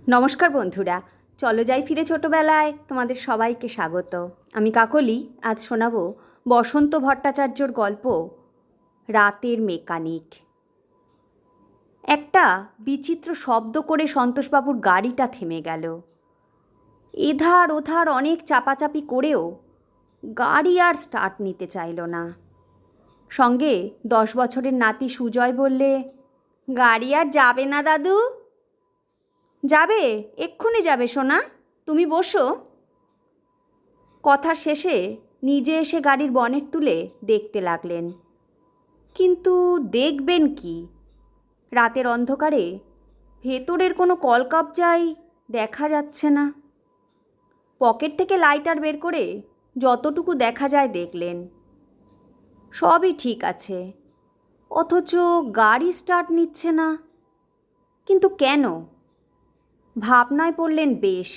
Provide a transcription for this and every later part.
নমস্কার বন্ধুরা, চলো যাই ফিরে ছোটোবেলায় তোমাদের সবাইকে স্বাগত। আমি কাকলি। আজ শোনাবো বসন্ত ভট্টাচার্যর গল্প রাতের মেকানিক। একটা বিচিত্র শব্দ করে সন্তোষবাবুর গাড়িটা থেমে গেল। এধার ওধার অনেক চাপাচাপি করেও গাড়ি আর স্টার্ট নিতে চাইল না। সঙ্গে 10 বছরের নাতি সুজয় বললে, গাড়ি আর যাবে না দাদু। যাবে, এক্ষুনি যাবে সোনা, তুমি বসো। কথার শেষে নিজে এসে গাড়ির বনেট তুলে দেখতে লাগলেন। কিন্তু দেখবেন কি? রাতের অন্ধকারে ভেতরের কোনো কলকবজাই দেখা যাচ্ছে না। পকেট থেকে লাইটার বের করে যতটুকু দেখা যায় দেখলেন। সবই ঠিক আছে, অথচ গাড়ি স্টার্ট নিচ্ছে না। কিন্তু কেন? ভাবনায় পড়লেন বেশ।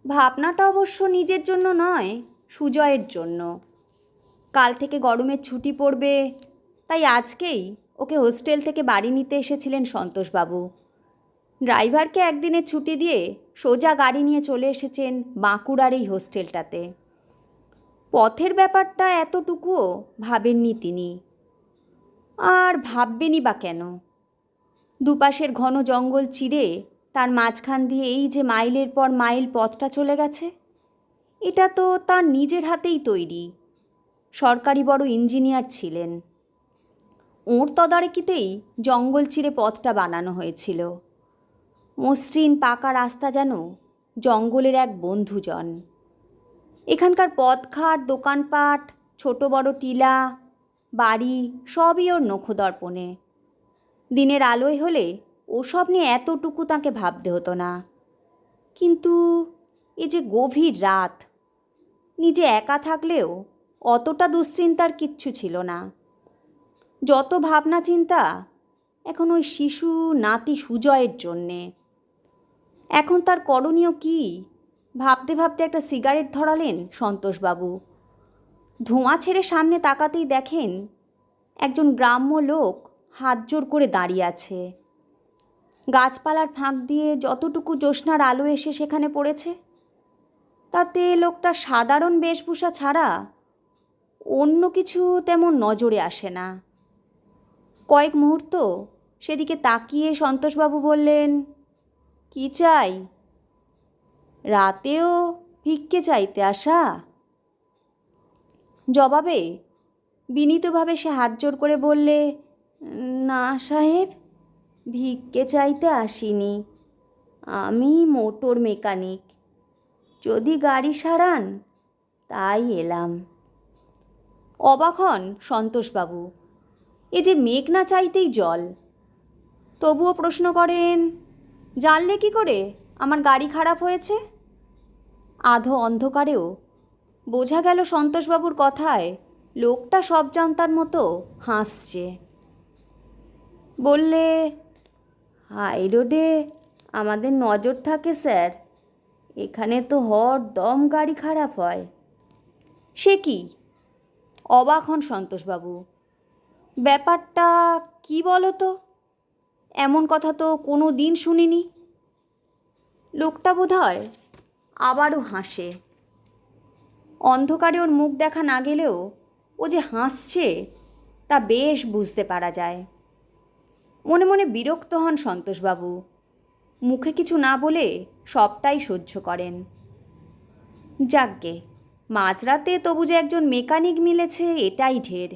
ভাবনাটা অবশ্য নিজের জন্য নয়, সুজয়ের জন্য। কাল থেকে গরমের ছুটি পড়বে, তাই আজকেই ওকে হোস্টেল থেকে বাড়ি নিতে এসেছিলেন সন্তোষবাবু। ড্রাইভারকে একদিনের ছুটি দিয়ে সোজা গাড়ি নিয়ে চলে এসেছেন বাঁকুড়ার এই হোস্টেলটাতে। পথের ব্যাপারটা এতটুকুও ভাবেননি তিনি। আর ভাববেনই বা কেন? দুপাশের ঘন জঙ্গল চিরে তার মাঝখান দিয়ে এই যে মাইলের পর মাইল পথটা চলে গেছে, এটা তো তার নিজের হাতেই তৈরি। সরকারি বড় ইঞ্জিনিয়ার ছিলেন। ওর তদারকিতেই জঙ্গল চিরে পথটা বানানো হয়েছিল। মসৃণ পাকা রাস্তা যেন জঙ্গলের এক বন্ধুজন। এখানকার পথঘাট, দোকানপাট, ছোট বড় টিলা, বাড়ি সবই ওর নখদর্পণে। দিনের আলোয় হলে ওসব নিয়ে এতটুকু তাকে ভাবতে হতো না। কিন্তু এ যে গভীর রাত, নিজে একা থাকলেও অতটা দুশ্চিন্তার কিচ্ছু ছিল না। যত ভাবনা চিন্তা এখন ওই শিশু নাতি সুজয়ের জন্যে। এখন তার করণীয় কি ভাবতে ভাবতে একটা সিগারেট ধরালেন সন্তোষবাবু। ধোঁয়া ছেড়ে সামনে তাকাতেই দেখেন একজন গ্রাম্য লোক হাত জোড় করে দাঁড়িয়ে আছে। গাছপালার ফাঁক দিয়ে যতটুকু জ্যোৎস্নার আলো এসে সেখানে পড়েছে, তাতে লোকটা সাধারণ বেশভূষা ছাড়া অন্য কিছু তেমন নজরে আসে না। কয়েক মুহূর্ত সেদিকে তাকিয়ে সন্তোষবাবু বললেন, কি চাই? রাতেও ভিক্ষে চাইতে আসা? জবাবে বিনীতভাবে সে হাত জোড় করে বললে, না সাহেব, ভিক্ষে চাইতে আসিনি। আমি মোটর মেকানিক। যদি গাড়ি সারান তাই এলাম। অবাক হন সন্তোষবাবু। এ যে মেঘ না চাইতেই জল। তবুও প্রশ্ন করেন, জানলে কি করে আমার গাড়ি খারাপ হয়েছে? আধো অন্ধকারেও বোঝা গেল সন্তোষবাবুর কথায় লোকটা সব জানতার মতো হাসছে। বললে, হাই রোডে আমাদের নজর থাকে স্যার, এখানে তো হরদম গাড়ি খারাপ হয়। সে কি? অবাক হন সন্তোষবাবু। ব্যাপারটা কি বলো তো? এমন কথা তো কোনো দিন শুনিনি। লোকটা বোধহয় আবারও হাসে। অন্ধকারে ওর মুখ দেখা না গেলেও ও যে হাসছে তা বেশ বুঝতে পারা যায়। মনে মনে বিরক্ত হন সন্তোষবাবু। মুখে কিছু না বলে সবটাই সহ্য করেন। যাকগে, মাঝরাতে তবু যে একজন মেকানিক মিলেছে এটাই ঢের,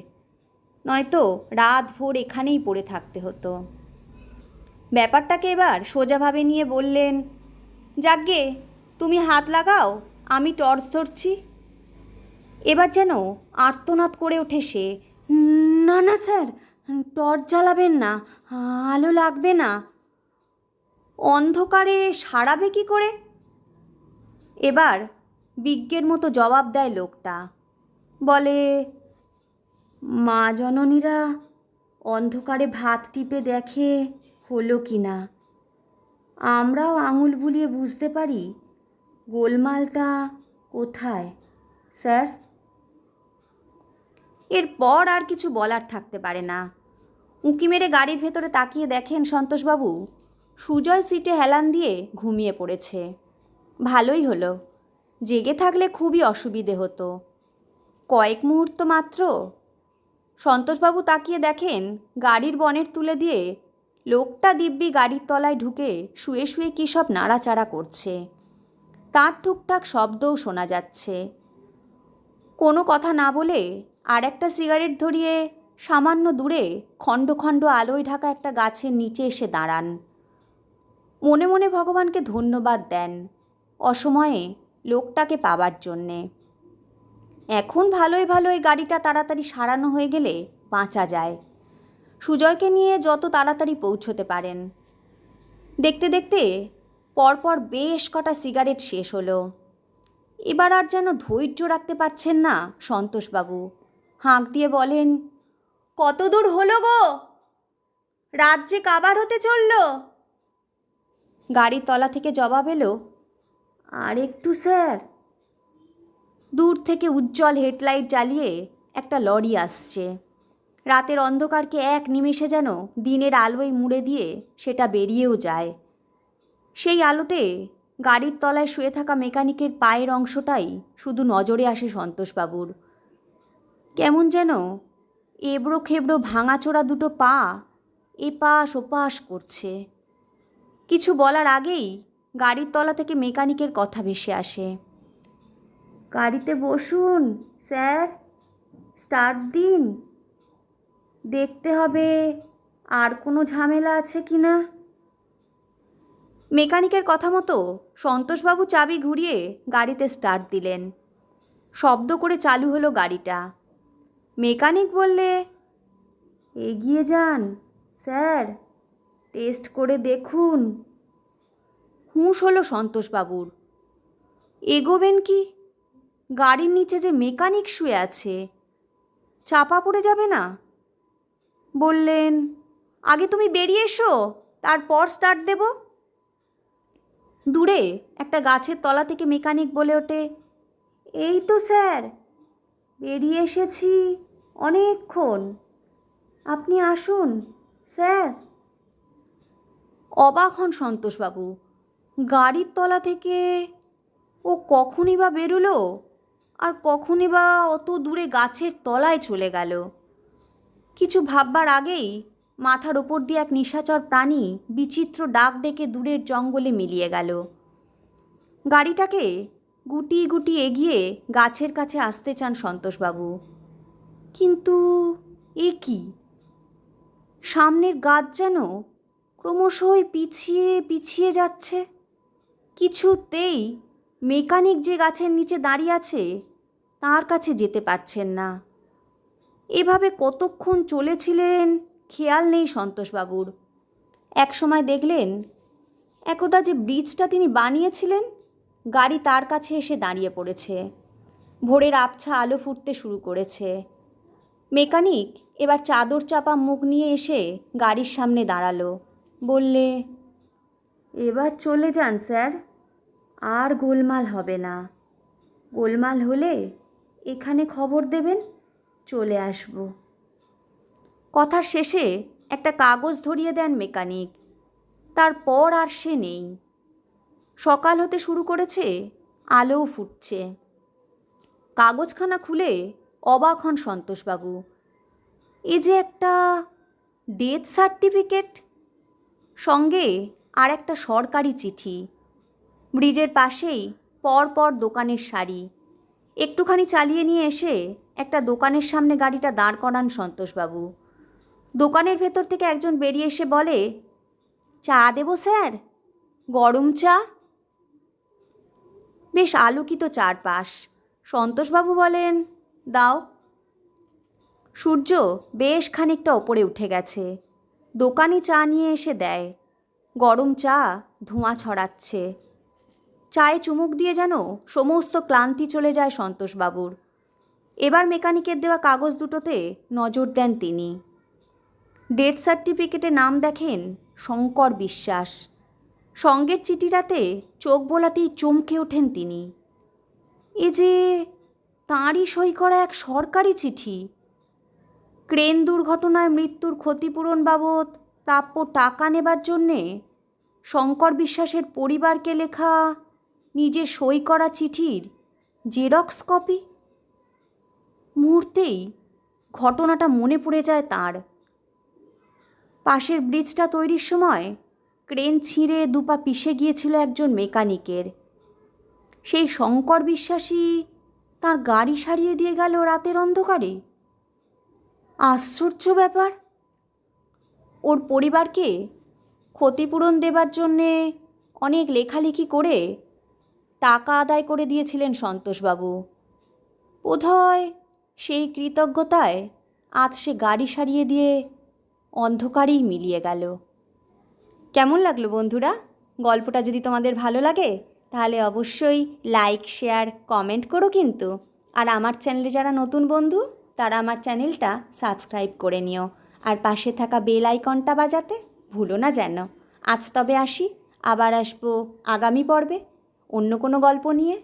নয়তো রাত ভোর এখানেই পড়ে থাকতে হতো। ব্যাপারটাকে এবার সোজাভাবে নিয়ে বললেন, যাকগে, তুমি হাত লাগাও, আমি টর্চ ধরছি। এবার যেন আর্তনাদ করে ওঠে সে, না না স্যার, টর্চ জ্বালাবেন না, আলো লাগবে না। অন্ধকারে সারাবে কি করে? এবার বিজ্ঞের মতো জবাব দেয় লোকটা। বলে, মা জননীরা অন্ধকারে ভাত টিপে দেখে হলো কি না। আমরাও আঙুল বুলিয়ে বুঝতে পারি গোলমালটা কোথায় স্যার। এরপর আর কিছু বলার থাকতে পারে না। উঁকি মেরে গাড়ির ভেতরে তাকিয়ে দেখেন সন্তোষবাবু সুজয় সিটে হেলান দিয়ে ঘুমিয়ে পড়েছে। ভালোই হলো, জেগে থাকলে খুবই অসুবিধে হতো। কয়েক মুহূর্ত মাত্র। সন্তোষবাবু তাকিয়ে দেখেন গাড়ির বনেট তুলে দিয়ে লোকটা দিব্যি গাড়ির তলায় ঢুকে শুয়ে শুয়ে কী সব নাড়াচাড়া করছে। তার টুকটাক শব্দও শোনা যাচ্ছে। কোনো কথা না বলে আর একটা সিগারেট ধরিয়ে সামান্য দূরে খণ্ড খণ্ড আলোয় ঢাকা একটা গাছের নিচে এসে দাঁড়ান। মনে মনে ভগবানকে ধন্যবাদ দেন অসময়ে লোকটাকে পাবার জন্যে। এখন ভালোই ভালোই গাড়িটা তাড়াতাড়ি সারানো হয়ে গেলে বাঁচা যায়। সুজয়কে নিয়ে যত তাড়াতাড়ি পৌঁছতে পারেন। দেখতে দেখতে পরপর বেশ কটা সিগারেট শেষ হলো। এবার আর যেন ধৈর্য রাখতে পারছেন না সন্তোষবাবু। হাঁক দিয়ে বলেন, কত দূর হলো গো? রাত যে কাবার হতে চলল। গাড়ির তলা থেকে জবাব এলো, আর একটু স্যার। দূর থেকে উজ্জ্বল হেডলাইট জ্বালিয়ে একটা লরি আসছে। রাতের অন্ধকারকে এক নিমেষে যেন দিনের আলোয় মুড়ে দিয়ে সেটা বেরিয়েও যায়। সেই আলোতে গাড়ির তলায় শুয়ে থাকা মেকানিকের পায়ের অংশটাই শুধু নজরে আসে সন্তোষবাবুর। কেমন যেন এবড়ো খেবড়ো ভাঙাচোরা দুটো পা এপাশ ওপাশ করছে। কিছু বলার আগেই গাড়ির তলা থেকে মেকানিকের কথা ভেসে আসে, গাড়িতে বসুন স্যার, স্টার্ট দিন, দেখতে হবে আর কোনো ঝামেলা আছে কি না। মেকানিকের কথা মতো সন্তোষবাবু চাবি ঘুরিয়ে গাড়িতে স্টার্ট দিলেন। শব্দ করে চালু হলো গাড়িটা। মেকানিক বললে, এগিয়ে যান স্যার, টেস্ট করে দেখুন। হুঁশ হলো সন্তোষবাবুর। এগোবেন কি? গাড়ির নিচে যে মেকানিক শুয়ে আছে, চাপা পড়ে যাবে না? বললেন, আগে তুমি বেরিয়ে এসো, তারপর স্টার্ট দেব। দূরে একটা গাছের তলা থেকে মেকানিক বলে ওঠে, এই তো স্যার, বেরিয়ে এসেছি অনেকক্ষণ, আপনি আসুন স্যার। অবাক হন সন্তোষবাবু। গাড়ির তলা থেকে ও কখনই বা বেরোলো, আর কখনই বা অত দূরে গাছের তলায় চলে গেল। কিছু ভাববার আগেই মাথার ওপর দিয়ে এক নিশাচর প্রাণী বিচিত্র ডাক ডেকে দূরের জঙ্গলে মিলিয়ে গেল। গাড়িটাকে গুটিয়ে গুটিয়ে এগিয়ে গাছের কাছে আসতে চান সন্তোষবাবু, কিন্তু এ কি? সামনের গাছ যেন ক্রমশই পিছিয়ে পিছিয়ে যাচ্ছে। কিছুতেই মেকানিক যে গাছের নিচে দাঁড়িয়ে আছে তার কাছে যেতে পারছেন না। এভাবে কতক্ষণ চলেছিলেন খেয়াল নেই সন্তোষবাবুর। একসময় দেখলেন একদা যে ব্রিজটা তিনি বানিয়েছিলেন, গাড়ি তার কাছে এসে দাঁড়িয়ে পড়েছে। ভোরের আবছা আলো ফুটতে শুরু করেছে। মেকানিক এবার চাদর চাপা মুখ নিয়ে এসে গাড়ির সামনে দাঁড়ালো। বললে, এবার চলে যান স্যার, আর গোলমাল হবে না। গোলমাল হলে এখানে খবর দেবেন, চলে আসব। কথার শেষে একটা কাগজ ধরিয়ে দেন মেকানিক। তারপর আর সে নেই। সকাল হতে শুরু করেছে, আলোও ফুটছে। কাগজখানা খুলে অবাক হন সন্তোষবাবু। এ যে একটা ডেথ সার্টিফিকেট, সঙ্গে আর একটা সরকারি চিঠি। ব্রিজের পাশেই পরপর দোকানের সারি। একটুখানি চালিয়ে নিয়ে এসে একটা দোকানের সামনে গাড়িটা দাঁড় করান সন্তোষবাবু। দোকানের ভেতর থেকে একজন বেরিয়ে এসে বলে, চা দেবো স্যার? গরম চা। বেশ আলোকিত চারপাশ। সন্তোষবাবু বলেন, দাও। সূর্য বেশ খানিকটা ওপরে উঠে গেছে। দোকানি চা নিয়ে এসে দেয়। গরম চা ধোঁয়া ছড়াচ্ছে। চায়ে চুমুক দিয়ে যেন সমস্ত ক্লান্তি চলে যায় সন্তোষবাবুর। এবার মেকানিকের দেওয়া কাগজ দুটোতে নজর দেন তিনি। ডেথ সার্টিফিকেটে নাম দেখেন শঙ্কর বিশ্বাস। সঙ্গের চিঠিটাতে চোখ বোলাতেই চমকে ওঠেন তিনি। এ যে তাঁরই সই করা এক সরকারি চিঠি। ক্রেন দুর্ঘটনায় মৃত্যুর ক্ষতিপূরণ বাবদ প্রাপ্য টাকা নেবার জন্যে শঙ্কর বিশ্বাসের পরিবারকে লেখা নিজের সই করা চিঠির জেরক্স কপি। মুহূর্তেই ঘটনাটা মনে পড়ে যায় তাঁর। পাশের ব্রিজটা তৈরির সময় ক্রেন ছিঁড়ে দুপা পিষে গিয়েছিল একজন মেকানিকের। সেই শঙ্কর বিশ্বাসী তার গাড়ি সারিয়ে দিয়ে গেল রাতের অন্ধকারে। আশ্চর্য ব্যাপার। ওর পরিবারকে ক্ষতিপূরণ দেবার জন্যে অনেক লেখালেখি করে টাকা আদায় করে দিয়েছিলেন সন্তোষবাবু। বোধহয় সেই কৃতজ্ঞতায় আজ সে গাড়ি সারিয়ে দিয়ে অন্ধকারেই মিলিয়ে গেল। কেমন লাগলো বন্ধুরা? গল্পটা যদি তোমাদের ভালো লাগে তাহলে অবশ্যই লাইক, শেয়ার, কমেন্ট করো কিন্তু। আর আমার চ্যানেলে যারা নতুন বন্ধু তারা আমার চ্যানেলটা সাবস্ক্রাইব করে নিও, আর পাশে থাকা বেল আইকনটা বাজাতে ভুলো না যেন। আজ তবে আসি, আবার আসবো আগামী পর্বে অন্য কোনো গল্প নিয়ে।